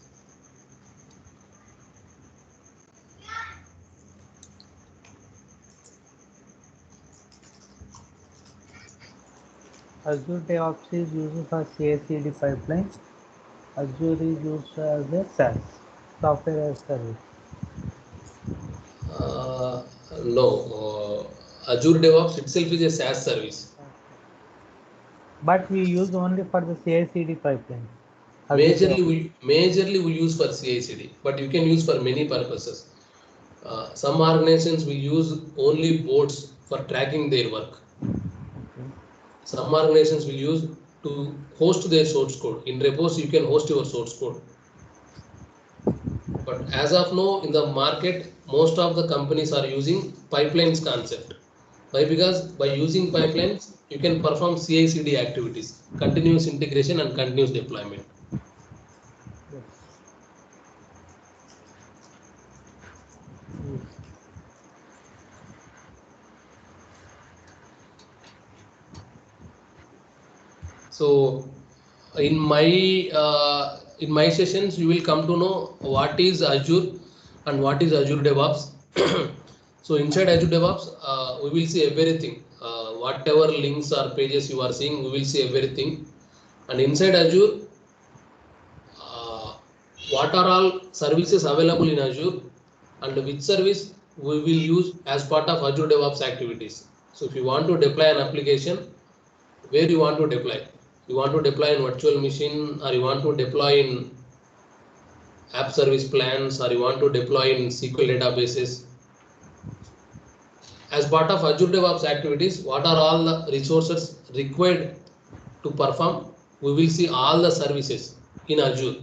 Azure DevOps is used for CI/CD pipelines. Azure is used as a SaaS, software as a service. No, Azure DevOps itself is a SaaS service. But we use only for the CI/CD pipeline. Majorly we use for CI/CD, but you can use for many purposes. Some organizations will use only boards for tracking their work. Okay. Some organizations will use to host their source code. In repos, you can host your source code. But as of now, in the market, most of the companies are using pipelines concept. Why? Because by using pipelines, you can perform CI/CD activities, continuous integration and continuous deployment. Yes. So in my sessions, you will come to know what is Azure and what is Azure DevOps. So inside Azure DevOps, we will see everything. Whatever links or pages you are seeing, we will see everything. And inside Azure, what are all services available in Azure and which service we will use as part of Azure DevOps activities. So if you want to deploy an application, where you want to deploy? You want to deploy in virtual machine, or you want to deploy in app service plans, or you want to deploy in SQL databases. As part of Azure DevOps activities, what are all the resources required to perform? We will see all the services in Azure.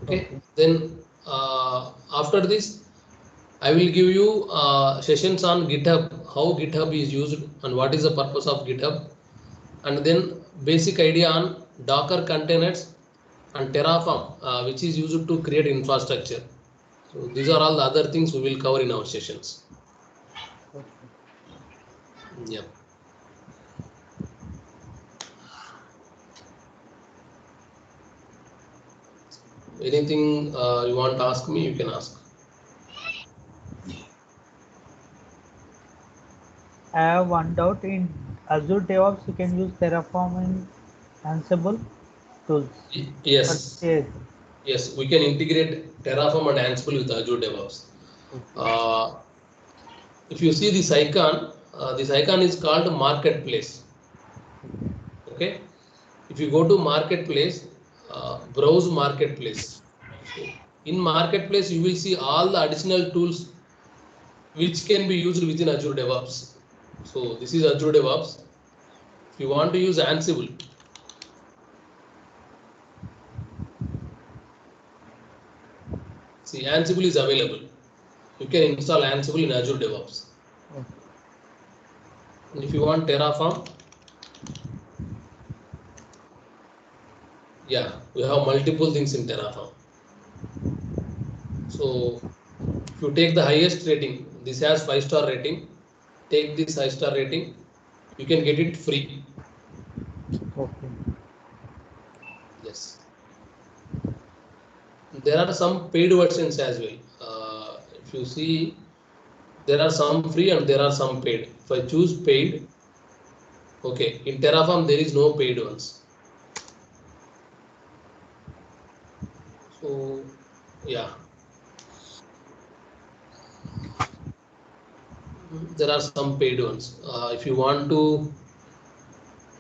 Okay. Then after this, I will give you sessions on GitHub, how GitHub is used and what is the purpose of GitHub, and then basic idea on Docker containers and Terraform, which is used to create infrastructure. So these are all the other things we will cover in our sessions. Okay. Yeah. Anything you want to ask me, you can ask. I have one doubt. In Azure DevOps, you can use Terraform and Ansible tools. Yes. Yes, we can integrate Terraform and Ansible with Azure DevOps. Okay. If you see this icon is called Marketplace. Okay. If you go to Marketplace, browse Marketplace. In Marketplace, you will see all the additional tools which can be used within Azure DevOps. So this is Azure DevOps. If you want to use Ansible, see, Ansible is available. You can install Ansible in Azure DevOps. Okay. And if you want Terraform, yeah, we have multiple things in Terraform. So if you take the highest rating, this has 5-star rating, take this 5-star rating, you can get it free. Okay. Yes. There are some paid versions as well. If you see, there are some free and there are some paid. If I choose paid, okay, in Terraform there is no paid ones. So yeah, there are some paid ones. If you want to,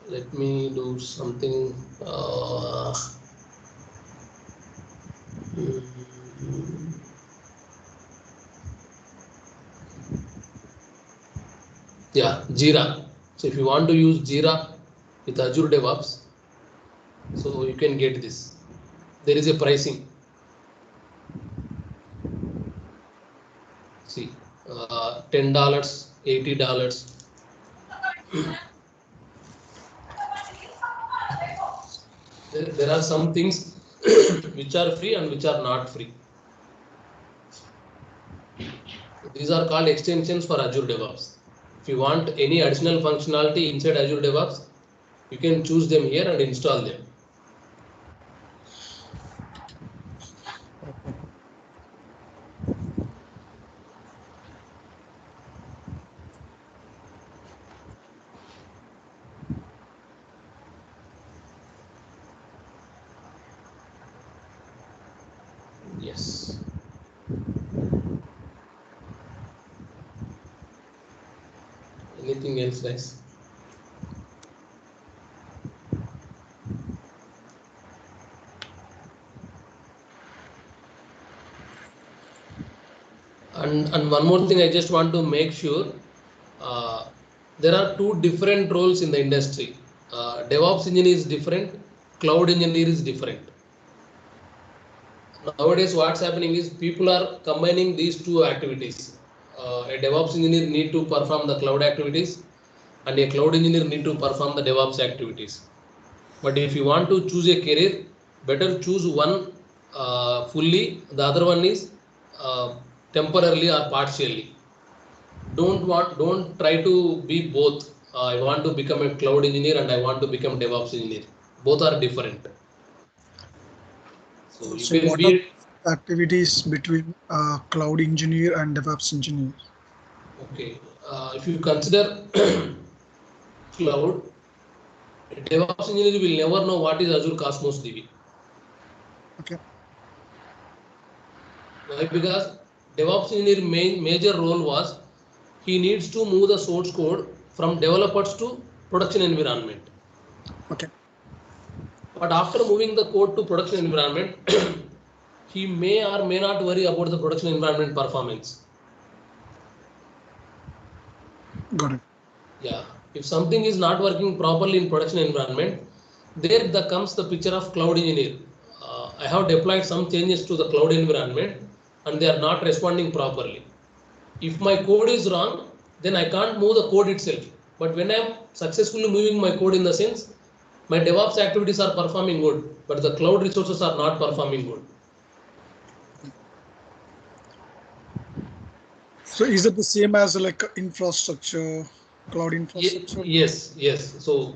let me do something. Yeah, Jira. So if you want to use Jira with Azure DevOps, so you can get this. There is a pricing. See, $10, $80. There are some things which are free and which are not free. These are called extensions for Azure DevOps. If you want any additional functionality inside Azure DevOps, you can choose them here and install them. Yes. Anything else, guys? And one more thing I just want to make sure, there are two different roles in the industry. DevOps engineer is different, cloud engineer is different. Nowadays what's happening is people are combining these two activities. A DevOps engineer need to perform the cloud activities and a cloud engineer need to perform the DevOps activities. But if you want to choose a career, better choose one fully, the other one is temporarily or partially. Don't try to be both. I want to become a cloud engineer and I want to become DevOps engineer. Both are different. So you So can what be are activities between cloud engineer and DevOps engineer? okay. If you consider cloud, a DevOps engineer will never know what is Azure Cosmos DB. Okay. Why? Because DevOps engineer major role was he needs to move the source code from developers to production environment. Okay. But after moving the code to production environment, he may or may not worry about the production environment performance. Got it. Yeah, if something is not working properly in production environment, there comes the picture of cloud engineer. I have deployed some changes to the cloud environment and they are not responding properly. If my code is wrong, then I can't move the code itself. But when I'm successfully moving my code in the sense, my DevOps activities are performing good, but the cloud resources are not performing good. So is it the same as like infrastructure, cloud infrastructure? Yes. So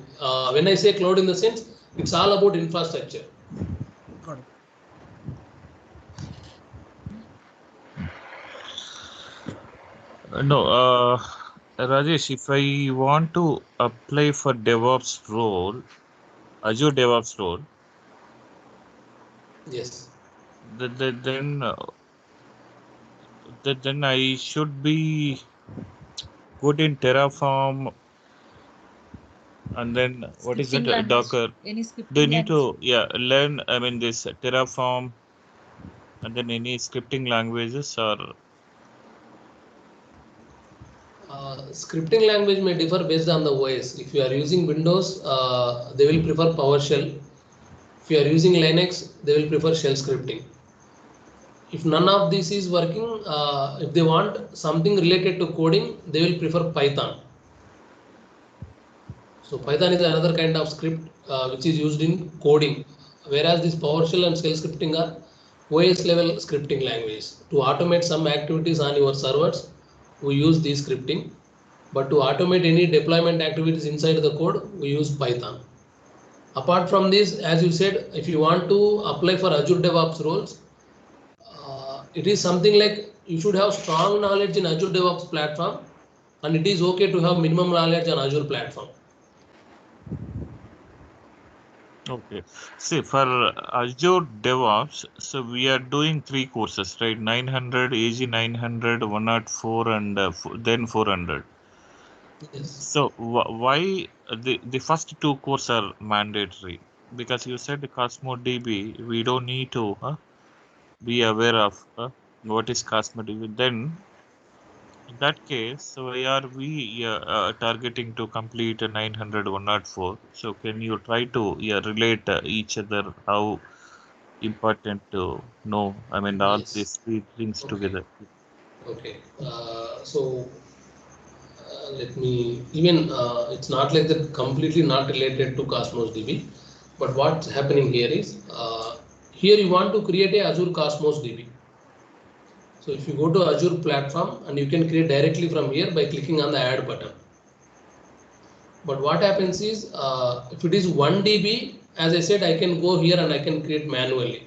when I say cloud in the sense, it's all about infrastructure. Got it. No, Rajesh, if I want to apply for DevOps role, Azure DevOps role, Yes. then I should be good in Terraform, and then what is Scripting it? language. Docker. Any scripting Do you need language? to learn? I mean, this Terraform, and then any scripting languages or Scripting language may differ based on the OS. If you are using Windows, they will prefer PowerShell. If you are using Linux, they will prefer shell scripting. If none of this is working, if they want something related to coding, they will prefer Python. So Python is another kind of script which is used in coding, whereas this PowerShell and shell scripting are OS level scripting languages. To automate some activities on your servers, we use this scripting. But to automate any deployment activities inside the code, we use Python. Apart from this, as you said, if you want to apply for Azure DevOps roles, it is something like you should have strong knowledge in Azure DevOps platform, and it is okay to have minimum knowledge on Azure platform. okay. See, for Azure DevOps, so we are doing 3 courses, right? 900, AG 900, 104, and then 400. Yes. So why the first 2 courses are mandatory? Because you said Cosmo DB, we don't need to be aware of what is Cosmo DB. Then In that case, why are we targeting to complete a 900 104? So can you try to relate each other how important to know? I mean, all Yes. these three things Okay. together. Okay. Let me even it's not like that completely not related to Cosmos DB, but what's happening here is here you want to create a Azure Cosmos DB. So if you go to Azure platform and you can create directly from here by clicking on the add button. But what happens is if it is 1 DB, as I said, I can go here and I can create manually.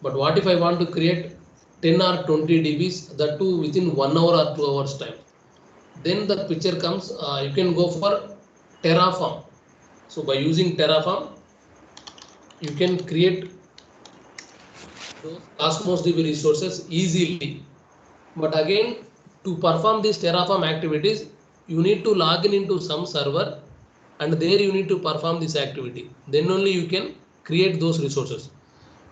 But what if I want to create 10 or 20 DBs, that too within 1 hour or 2 hours time? Then the picture comes, you can go for Terraform. So by using Terraform, you can create those Cosmos DB resources easily. But again, to perform these Terraform activities, you need to log in into some server and there you need to perform this activity. Then only you can create those resources.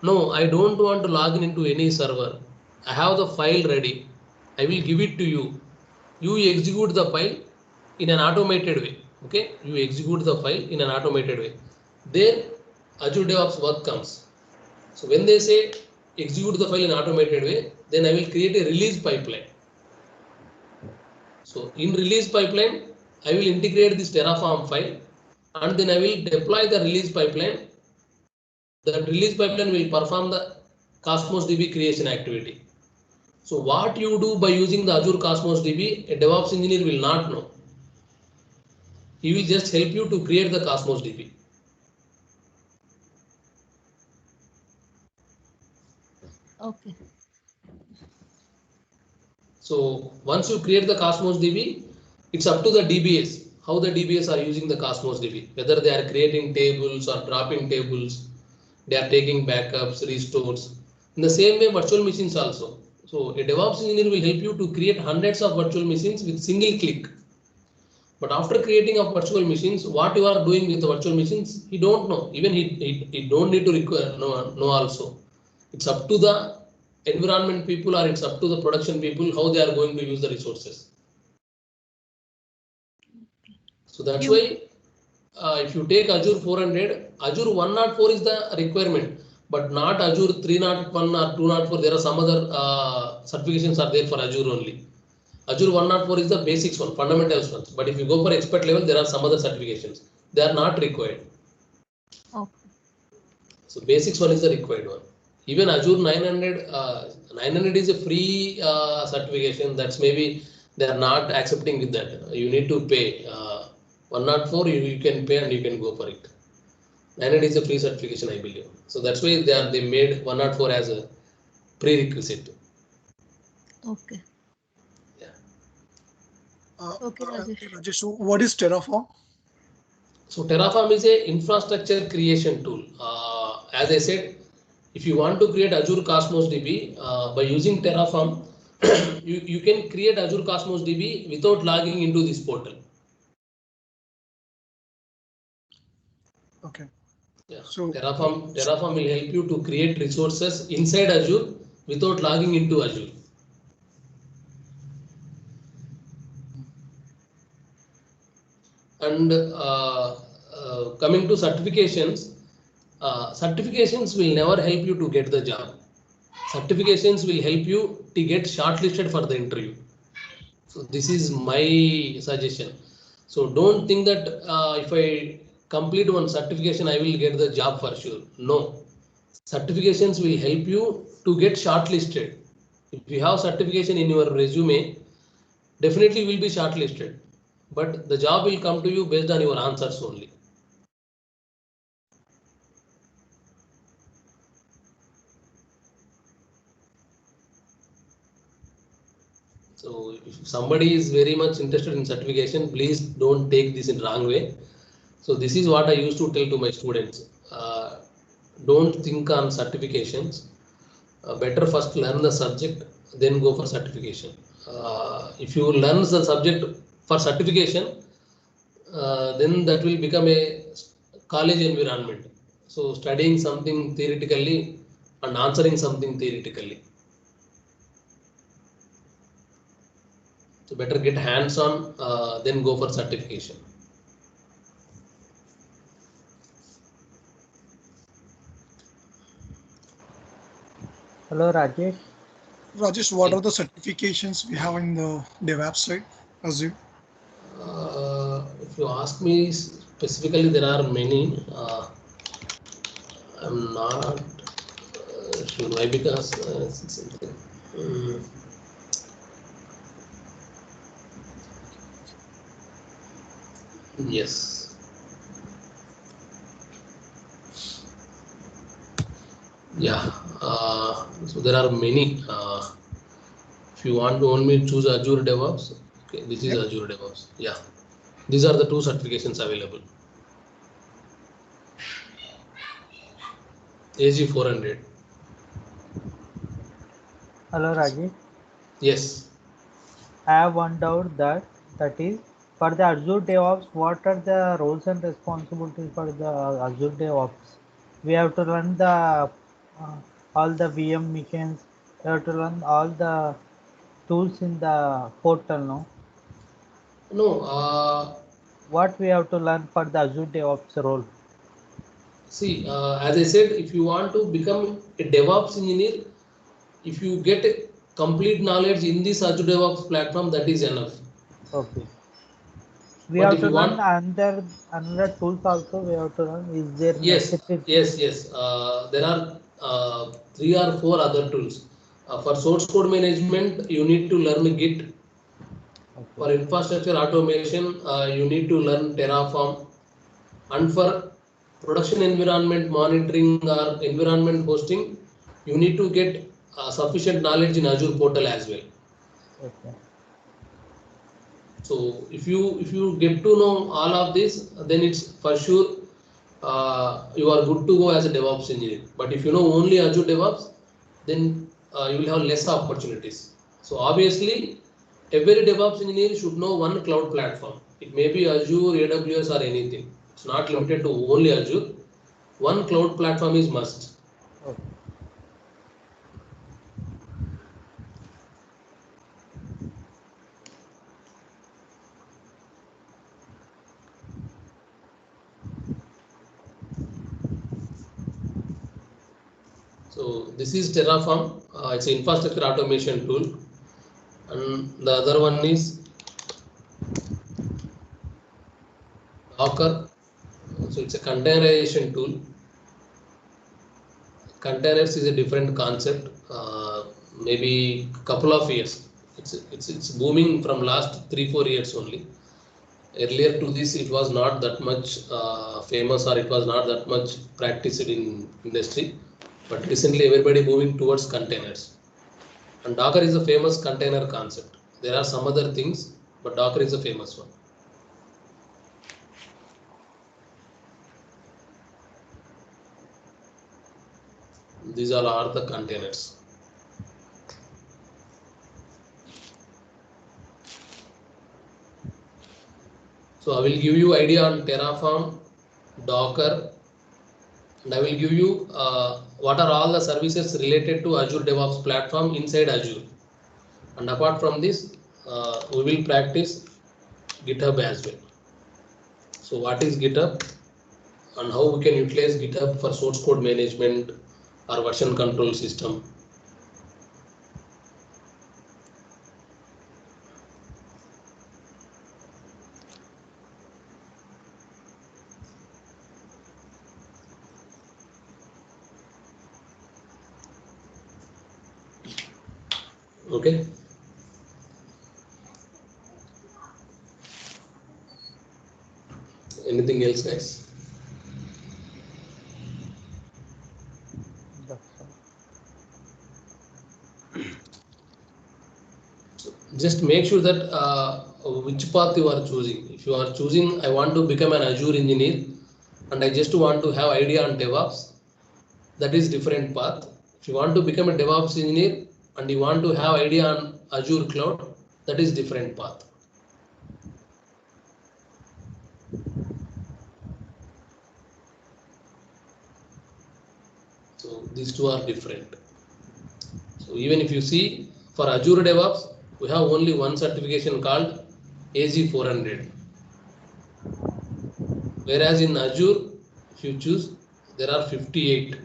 No, I don't want to log in into any server. I have the file ready. I will give it to you. You execute the file in an automated way. Okay, you execute the file in an automated way. There, Azure DevOps work comes. So when they say execute the file in automated way, then I will create a release pipeline. So in release pipeline, I will integrate this Terraform file and then I will deploy the release pipeline. The release pipeline will perform the Cosmos DB creation activity. So what you do by using the Azure Cosmos DB, a DevOps engineer will not know. He will just help you to create the Cosmos DB. Okay. So once you create the Cosmos DB, it's up to the DBS, how the DBS are using the Cosmos DB, whether they are creating tables or dropping tables, they are taking backups, restores. In the same way, virtual machines also. So a DevOps engineer will help you to create hundreds of virtual machines with single click. But after creating of virtual machines, what you are doing with the virtual machines, he don't know. Even he don't need to know also. It's up to the environment people or it's up to the production people how they are going to use the resources. So that's why if you take Azure 400, Azure 104 is the requirement, but not Azure 301 or 204. There are some other certifications are there for Azure only. Azure 104 is the basics one, fundamentals ones. But if you go for expert level, there are some other certifications. They are not required. Okay. So basics one is the required one. Even Azure 900, 900 is a free certification. That's maybe they are not accepting with that. You need to pay. 104 you can pay and you can go for it. 900 is a free certification, I believe. So that's why they made 104 as a prerequisite. Okay. Yeah. Okay, Rajesh. Rajesh, so what is Terraform? So Terraform is a infrastructure creation tool. As I said, if you want to create Azure Cosmos DB by using Terraform, you can create Azure Cosmos DB without logging into this portal. Okay. Yeah. So Terraform will help you to create resources inside Azure without logging into Azure. And coming to certifications, certifications will never help you to get the job. Certifications will help you to get shortlisted for the interview. So this is my suggestion. So don't think that if I complete one certification, I will get the job for sure. No, certifications will help you to get shortlisted. If you have certification in your resume, definitely will be shortlisted. But the job will come to you based on your answers only. So if somebody is very much interested in certification, please don't take this in wrong way. So this is what I used to tell to my students. Don't think on certifications. Better first learn the subject, then go for certification. If you learn the subject for certification, then that will become a college environment. So studying something theoretically and answering something theoretically. So better get hands-on, then go for certification. Hello, Rajesh. Rajesh, what are the certifications we have in the DevOps side, Azure? If you ask me specifically, there are many. I'm not sure why, because yes. Yeah, so there are many. If you want to only choose Azure DevOps, okay, this is Azure DevOps. Yeah, these are the two certifications available. AG 400. Hello, Rajesh. Yes. I have one doubt that is for the Azure DevOps, what are the roles and responsibilities for the Azure DevOps? We have to run the all the VM missions. We have to run all the tools in the portal. No, No. what we have to learn for the Azure DevOps role? See, as I said, if you want to become a DevOps engineer, if you get a complete knowledge in this Azure DevOps platform, that is enough. Okay. We But have if to you learn want, another tools also. We have to learn. Is there yes, necessary? yes. There are 3 or 4 other tools. For source code management, you need to learn Git. Okay. For infrastructure automation, you need to learn Terraform. And for production environment monitoring or environment hosting, you need to get sufficient knowledge in Azure portal as well. Okay. So if you get to know all of this, then it's for sure you are good to go as a DevOps engineer. But if you know only Azure DevOps, then you will have less opportunities. So obviously, every DevOps engineer should know one cloud platform. It may be Azure, AWS, or anything. It's not limited to only Azure. One cloud platform is must. Okay. So this is Terraform. It's an infrastructure automation tool, and the other one is Docker. So it's a containerization tool. Containers is a different concept. Maybe couple of years. It's booming from last 3-4 years only. Earlier to this, it was not that much famous, or it was not that much practiced in industry. But recently, everybody moving towards containers. And Docker is a famous container concept. There are some other things, but Docker is a famous one. These all are the containers. So I will give you idea on Terraform, Docker, and I will give you what are all the services related to Azure DevOps platform inside Azure. And apart from this, we will practice GitHub as well. So what is GitHub and how we can utilize GitHub for source code management or version control system. Okay. Anything else, guys? Just make sure that which path you are choosing. If you are choosing, I want to become an Azure engineer and I just want to have idea on DevOps, that is different path. If you want to become a DevOps engineer and you want to have idea on Azure cloud, that is different path. So these two are different. So even if you see for Azure DevOps, we have only one certification called AZ400. Whereas in Azure, if you choose, there are 58.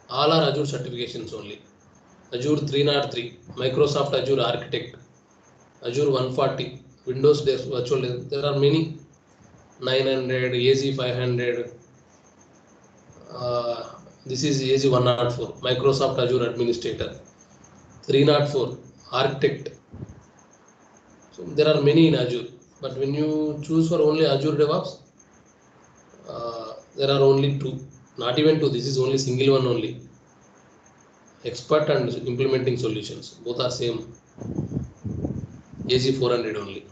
All are Azure certifications only. Azure 303, Microsoft Azure Architect, Azure 140, Windows Virtual. There are many. 900, AZ 500. This is AZ 104, Microsoft Azure Administrator. 304, Architect. So there are many in Azure, but when you choose for only Azure DevOps, there are only 2, not even 2. This is only single one only. Expert and implementing solutions, both are same. AZ 400 only.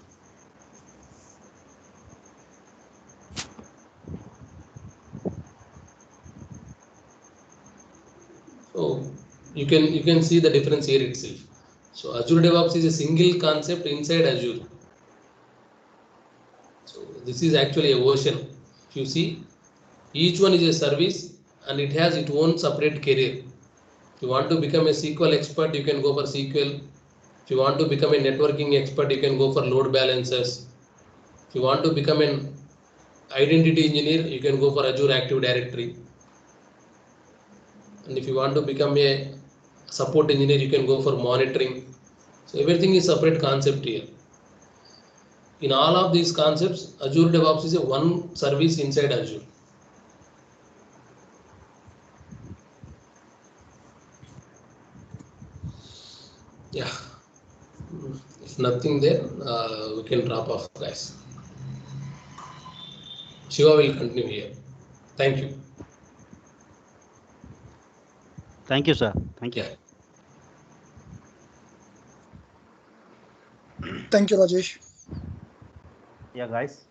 So you can see the difference here itself. So Azure DevOps is a single concept inside Azure. So this is actually a version. If you see, each one is a service and it has its own separate career. If you want to become a SQL expert, you can go for SQL. If you want to become a networking expert, you can go for load balancers. If you want to become an identity engineer, you can go for Azure Active Directory. And if you want to become a support engineer, you can go for monitoring. So everything is separate concept here. In all of these concepts, Azure DevOps is a one service inside Azure. Yeah. If nothing there, we can drop off, guys. Shiva will continue here. Thank you. Thank you, sir. Thank you. Yeah. Thank you, Rajesh. Yeah, guys.